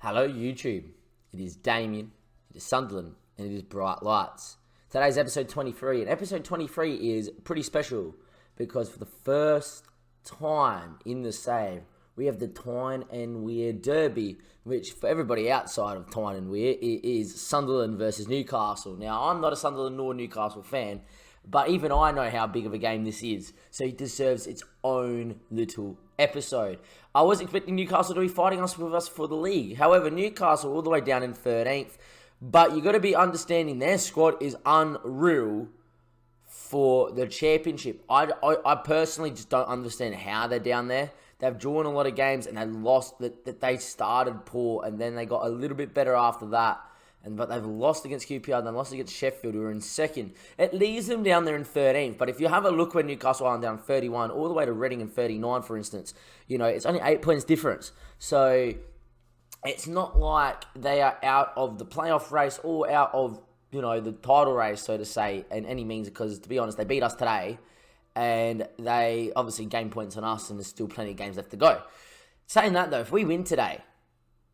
Hello YouTube, it is Damien, it is Sunderland, and it is Bright Lights. Today's episode 23, and episode 23 is pretty special because for the first time in the save, we have the Tyne and Weir Derby, which for everybody outside of Tyne and Weir, it is Sunderland versus Newcastle. Now, I'm not a Sunderland nor Newcastle fan, but even I know how big of a game this is, so it deserves its own little episode. I was expecting Newcastle to be fighting with us for the league. However, Newcastle all the way down in 13th, but you got to be understanding their squad is unreal for the championship. I personally just don't understand how they're down there. They've drawn a lot of games and they lost. That they started poor and then they got a little bit better after that. But they've lost against QPR, then lost against Sheffield, who are in second. It leaves them down there in 13th. But if you have a look where Newcastle are down 31, all the way to Reading in 39, for instance, it's only 8 points difference. So it's not like they are out of the playoff race or out of, the title race, so to say, in any means. Because, to be honest, they beat us today. And they obviously gain points on us, and there's still plenty of games left to go. Saying that, though, if we win today,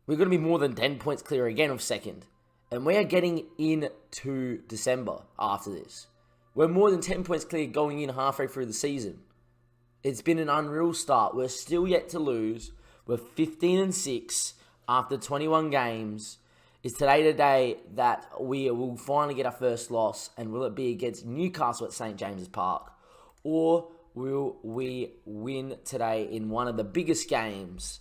we're going to be more than 10 points clear again of second. And we are getting into December after this. We're more than 10 points clear going in halfway through the season. It's been an unreal start. We're still yet to lose. We're 15-6 after 21 games. Is today the day that we will finally get our first loss? And will it be against Newcastle at St. James's Park? Or will we win today in one of the biggest games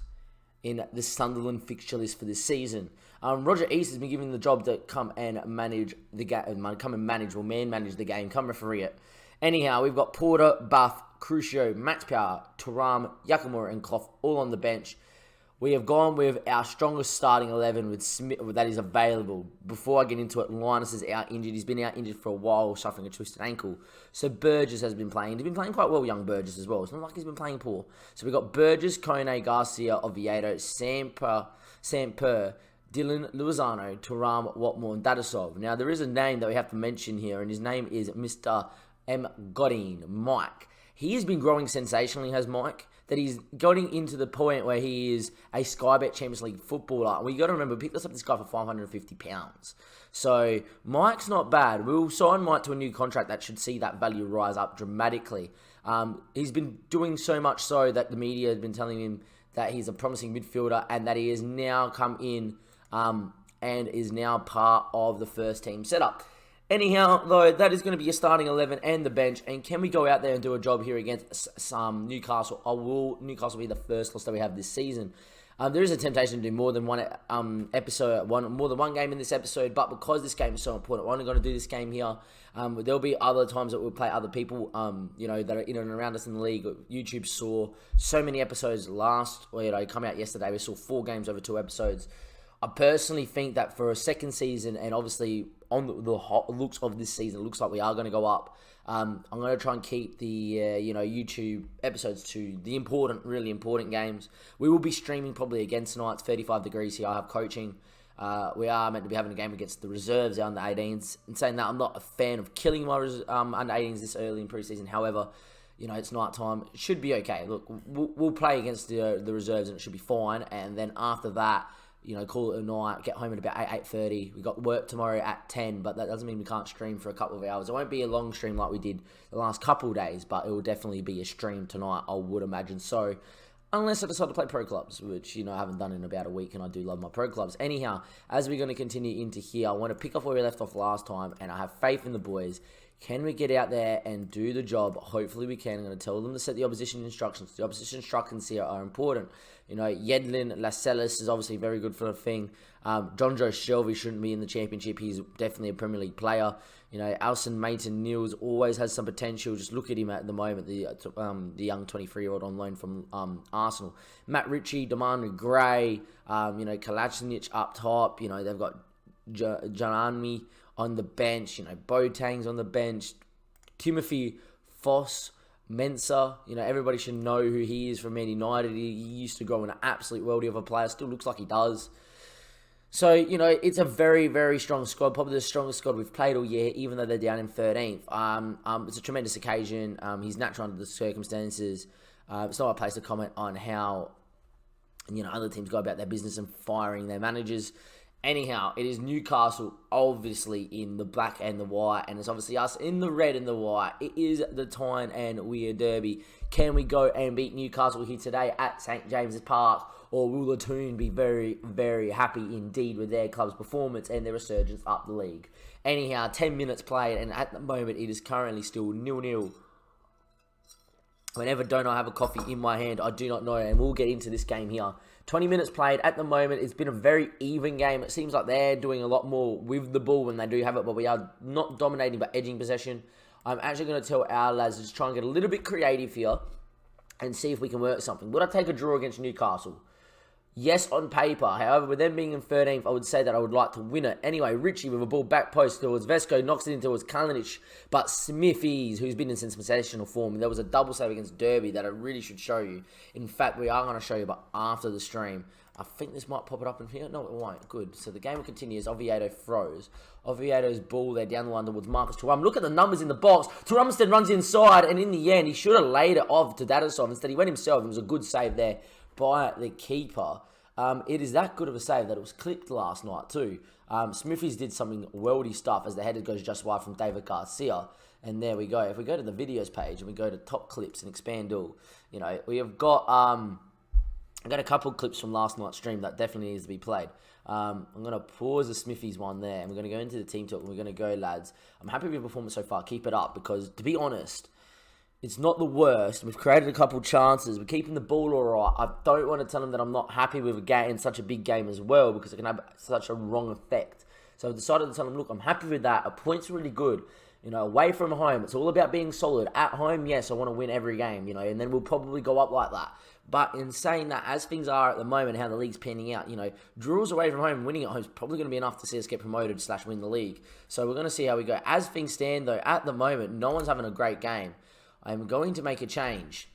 in the Sunderland fixture list for this season? Roger East has been given the job to come and manage the game, manage the game, come referee it. Anyhow, we've got Porter, Buff, Crucio, Max Power, Turam, Yakamura, and Clough all on the bench. We have gone with our strongest starting 11 with Smith that is available. Before I get into it, Linus is out injured. He's been out injured for a while, suffering a twisted ankle. So Burgess has been playing. He's been playing quite well, young Burgess as well. It's not like he's been playing poor. So we've got Burgess, Kone, Garcia, Oviedo, Samper, Dylan, Luizano, Turam, Watmore, and Dadasov. Now, there is a name that we have to mention here, and his name is Mr. M. Godin, Mike. He has been growing sensationally, has Mike, that he's getting into the point where he is a Sky Bet Champions League footballer. We got to remember, we picked us up this guy for £550. So Mike's not bad. We'll sign Mike to a new contract that should see that value rise up dramatically. He's been doing so much so that the media has been telling him that he's a promising midfielder and that he has now come in and is now part of the first team setup. Anyhow, though, that is going to be your starting 11 and the bench. And can we go out there and do a job here against some Newcastle? Or will Newcastle be the first loss that we have this season? There is a temptation to do more than one game in this episode, but because this game is so important, we're only going to do this game here. There'll be other times that we'll play other people, that are in and around us in the league. YouTube saw so many episodes come out yesterday. We saw 4 games over 2 episodes. I personally think that for a second season, and obviously on the looks of this season, it looks like we are going to go up. I'm going to try and keep the YouTube episodes to the really important games. We will be streaming probably again tonight. It's 35 degrees here. I have coaching. We are meant to be having a game against the reserves, under 18s. And saying that, I'm not a fan of killing my under 18s this early in preseason. However, it's night time. It should be okay. Look, we'll play against the reserves and it should be fine. And then after that, call it a night, get home at about 8:30. We got work tomorrow at 10, but that doesn't mean we can't stream for a couple of hours. It won't be a long stream like we did the last couple of days, but it will definitely be a stream tonight, I would imagine so. Unless I decide to play pro clubs, which, I haven't done in about a week, and I do love my pro clubs. Anyhow, as we're going to continue into here, I want to pick up where we left off last time, and I have faith in the boys. Can we get out there and do the job? Hopefully we can. I'm going to tell them to set the opposition instructions. The opposition instructions here are important. Yedlin Lascelles is obviously very good for the thing. John Joe Shelby shouldn't be in the championship. He's definitely a Premier League player. Alson Mason-Niels always has some potential. Just look at him at the moment, the young 23-year-old on loan from Arsenal. Matt Ritchie, Demandre Gray, Kalajnic up top. They've got Janami on the bench, Boateng's on the bench, Timothy Foss, Mensah, everybody should know who he is from Man United. He used to grow an absolute worldie of a player, still looks like he does. So, it's a very, very strong squad, probably the strongest squad we've played all year, even though they're down in 13th. It's a tremendous occasion. He's natural under the circumstances. It's not a place to comment on how and, other teams go about their business and firing their managers. Anyhow, it is Newcastle, obviously, in the black and the white, and it's obviously us in the red and the white. It is the Tyne and Weir derby. Can we go and beat Newcastle here today at St James's Park, or will the Toon be very, very happy indeed with their club's performance and their resurgence up the league? Anyhow, 10 minutes played, and at the moment, it is currently still 0-0. Whenever don't I have a coffee in my hand, I do not know, and we'll get into this game here. 20 minutes played. At the moment, it's been a very even game. It seems like they're doing a lot more with the ball when they do have it, but we are not dominating but edging possession. I'm actually going to tell our lads to just try and get a little bit creative here and see if we can work something. Would I take a draw against Newcastle? Yes, on paper. However, with them being in 13th, I would say that I would like to win it. Anyway, Richie with a ball back post towards Vesco, knocks it in towards Kalinic, but Smithies, who's been in sensational form, there was a double save against Derby that I really should show you. In fact, we are going to show you, but after the stream. I think this might pop it up in here. No, it won't. Good. So the game will continue as Oviedo throws. Oviedo's ball there down the line towards Marcus Thuram. Look at the numbers in the box. Thuram instead runs inside, and in the end, he should have laid it off to Dadasov. Instead, he went himself. It was a good save there by the keeper. It is that good of a save that it was clipped last night too. Smithies did something worldy stuff as the header goes just wide from David Garcia. And there we go. If we go to the videos page and we go to top clips and expand all, we have got I got a couple of clips from last night's stream that definitely needs to be played. I'm going to pause the Smithies one there, and we're going to go into the team talk, and we're going to go, lads. I'm happy with your performance so far. Keep it up, because to be honest, it's not the worst. We've created a couple chances. We're keeping the ball all right. I don't want to tell them that I'm not happy with a game in such a big game as well, because it can have such a wrong effect. So I've decided to tell them, look, I'm happy with that. A point's really good. Away from home, it's all about being solid. At home, yes, I want to win every game, and then we'll probably go up like that. But in saying that, as things are at the moment, how the league's panning out, draws away from home, winning at home is probably going to be enough to see us get promoted / win the league. So we're going to see how we go. As things stand, though, at the moment, no one's having a great game. I'm going to make a change.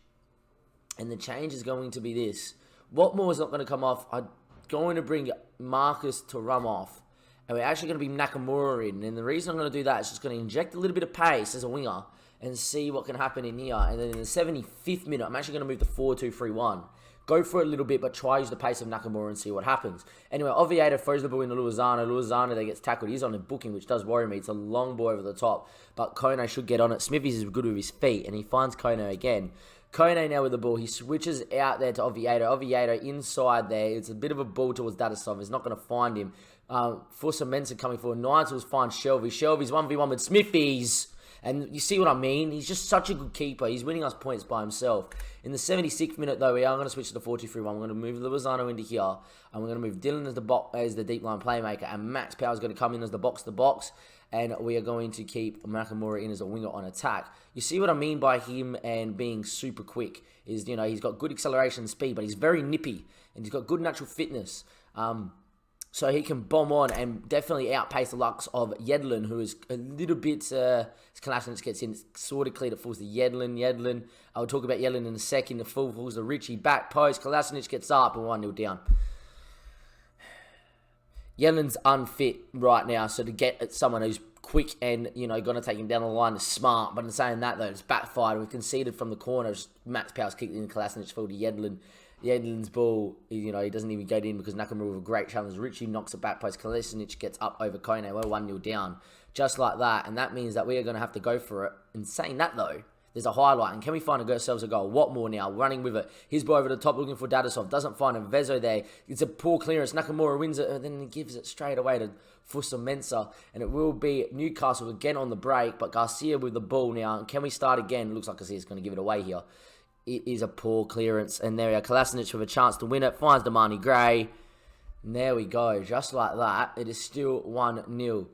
And the change is going to be this. Watmore is not going to come off. I'm going to bring Marcus Thuram off. And we're actually going to be Nakamura in. And the reason I'm going to do that is just going to inject a little bit of pace as a winger and see what can happen in here. And then in the 75th minute, I'm actually going to move to 4-2-3-1. Go for it a little bit, but try use the pace of Nakamura and see what happens. Anyway, Oviedo throws the ball into Luazano. Luazano there gets tackled. He's on a booking, which does worry me. It's a long ball over the top. But Kone should get on it. Smithies is good with his feet, and he finds Kone again. Kone now with the ball. He switches out there to Oviedo. Oviedo inside there. It's a bit of a ball towards Dadasov. He's not going to find him. Fusa Mensah coming forward. Nigels finds Shelby. Shelby's 1v1 with Smithies. And you see what I mean? He's just such a good keeper. He's winning us points by himself. In the 76th minute, though, we are going to switch to the 4-2-3-1. We're going to move Luazano into here. And we're going to move Dylan as the deep line playmaker. And Max Power is going to come in as the box-to-box. And we are going to keep Nakamura in as a winger on attack. You see what I mean by him and being super quick? Is, he's got good acceleration and speed, but he's very nippy. And he's got good natural fitness. So he can bomb on and definitely outpace the likes of Yedlin, who is a little bit... Kalashnikov gets in, it's sort of clear. It falls to Yedlin. I'll talk about Yedlin in a second. The full falls to Richie. Back post. Kalashnikov gets up and 1-0 down. Yedlin's unfit right now, so to get at someone who's quick and, going to take him down the line is smart. But in saying that, though, it's backfired. We've conceded from the corners. Max Powell's kicked in. Kalashnikov fell to Yedlin. Yedlin's ball, he doesn't even get in because Nakamura with a great challenge. Richie knocks it back post. Kalashnikov gets up over Kone. We're 1-0 down. Just like that. And that means that we are going to have to go for it. In saying that, though, there's a highlight. And can we find ourselves a goal? Watmore now, running with it. His ball over the top, looking for Dadasov. Doesn't find him. Vezo there. It's a poor clearance. Nakamura wins it, and then he gives it straight away to Fusa Mensah. And it will be Newcastle again on the break. But Garcia with the ball now. Can we start again? It looks like Garcia's going to give it away here. It is a poor clearance. And there we are. Kalashnikov with a chance to win it. Finds Damani Gray. And there we go. Just like that. It is still 1-0.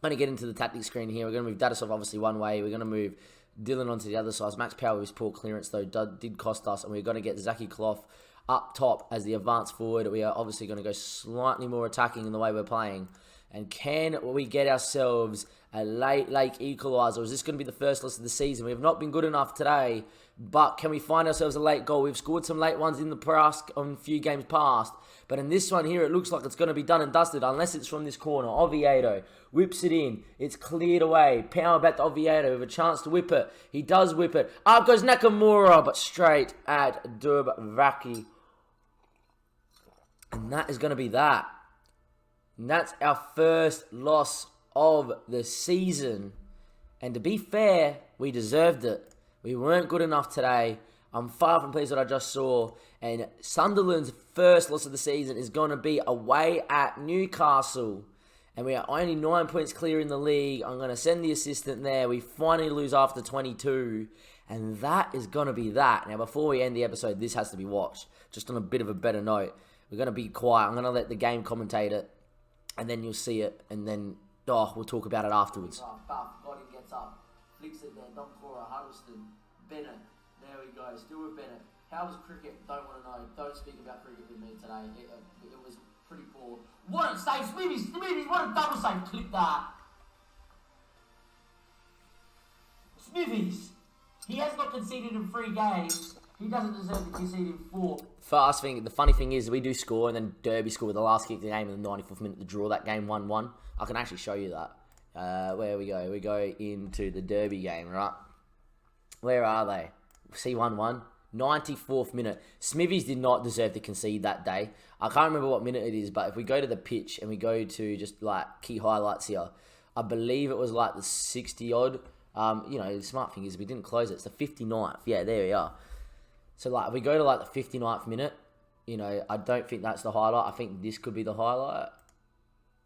I'm going to get into the tactics screen here. We're going to move Dadasov obviously one way. We're going to move Dylan onto the other side. Max Power with his poor clearance, though, did cost us. And we're going to get Zaki Clough up top as the advance forward. We are obviously going to go slightly more attacking in the way we're playing. And can we get ourselves a late equaliser? Or is this going to be the first loss of the season? We have not been good enough today. But can we find ourselves a late goal? We've scored some late ones in the past, on a few games past. But in this one here, it looks like it's going to be done and dusted, unless it's from this corner. Oviedo whips it in. It's cleared away. Power back to Oviedo with a chance to whip it. He does whip it. Up goes Nakamura, but straight at Durbaki. And that is going to be that. And that's our first loss of the season. And to be fair, we deserved it. We weren't good enough today. I'm far from pleased with what I just saw. And Sunderland's first loss of the season is going to be away at Newcastle. And we are only 9 points clear in the league. I'm going to send the assistant there. We finally lose after 22. And that is going to be that. Now, before we end the episode, this has to be watched. Just on a bit of a better note. We're going to be quiet. I'm going to let the game commentate it. And then you'll see it. And then, we'll talk about it afterwards. Godin gets up. Flicks it there. Doncora, Huddleston, Bennett. There we go. Still with Bennett. How was cricket? Don't want to know. Don't speak about cricket with me today. It was pretty poor. What a save. Smithies. What a double save. Clip that. Smithies. He has not conceded in 3 games. He doesn't deserve to concede in 4. First thing, the funny thing is we do score and then Derby score with the last kick of the game in the 94th minute to draw that game 1-1. I can actually show you that. Where we go? We go into the Derby game, right? Where are they? See 1-1. 94th minute. Smithies did not deserve to concede that day. I can't remember what minute it is, but if we go to the pitch and we go to just like key highlights here, I believe it was like the 60-odd. The smart thing is we didn't close it. It's the 59th. Yeah, there we are. So like if we go to like the 59th minute, I don't think that's the highlight. I think this could be the highlight.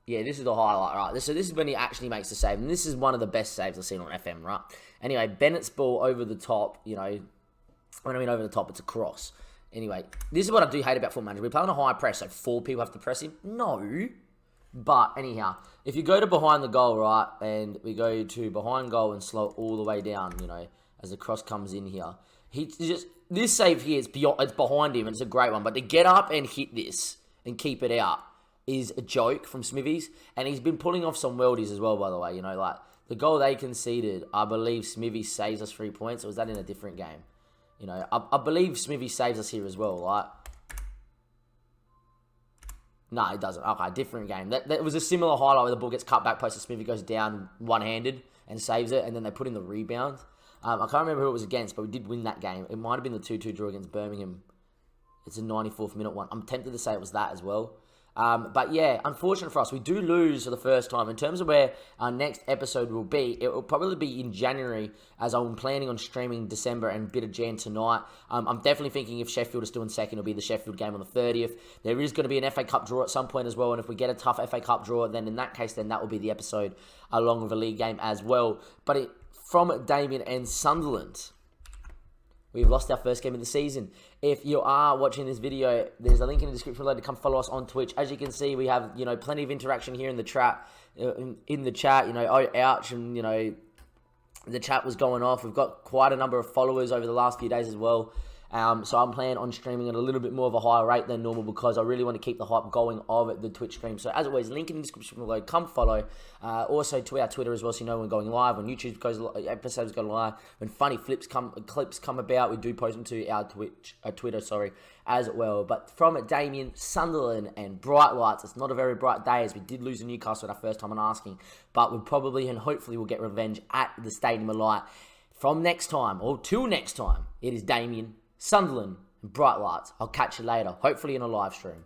Yeah, this is the highlight, right? So this is when he actually makes the save. And this is one of the best saves I've seen on FM, right? Anyway, Bennett's ball over the top, when I mean over the top, it's a cross. Anyway, this is what I do hate about Foot Manager. We play on a high press, so 4 people have to press him. No. But anyhow, if you go to behind the goal, right, and we go to behind goal and slow it all the way down, as the cross comes in here, this save here is it's behind him and it's a great one. But to get up and hit this and keep it out is a joke from Smithies. And he's been pulling off some worldies as well, by the way. Like the goal they conceded, I believe Smithies saves us 3 points. Or was that in a different game? I believe Smithies saves us here as well, right? No, it doesn't. Okay, different game. That was a similar highlight where the ball gets cut back post and Smithy goes down one-handed and saves it, and then they put in the rebound. I can't remember who it was against, but we did win that game. It might have been the 2-2 draw against Birmingham. It's a 94th minute one. I'm tempted to say it was that as well. But yeah, unfortunate for us. We do lose for the first time. In terms of where our next episode will be, it will probably be in January, as I'm planning on streaming December and a bit of Jan tonight. I'm definitely thinking if Sheffield is still in second, it'll be the Sheffield game on the 30th. There is going to be an FA Cup draw at some point as well, and if we get a tough FA Cup draw, then in that case, then that will be the episode along with a league game as well. But from Damien and Sunderland, we've lost our first game of the season. If you are watching this video, there's a link in the description below to come follow us on Twitch. As you can see, we have, plenty of interaction here in the chat. Oh, ouch, and, the chat was going off. We've got quite a number of followers over the last few days as well. So I'm planning on streaming at a little bit more of a higher rate than normal because I really want to keep the hype going of the Twitch stream. So as always, link in the description below. Come follow. Also to our Twitter as well, so you know when going live. When YouTube episodes go live. When funny clips come about, we do post them to our Twitter, as well. But from Damien, Sunderland, and Bright Lights, it's not a very bright day as we did lose to Newcastle our first time on asking. But we'll probably and hopefully we'll get revenge at the Stadium of Light. From next time, or till next time, it is Damien, Sunderland, and Bright Lights. I'll catch you later, hopefully in a live stream.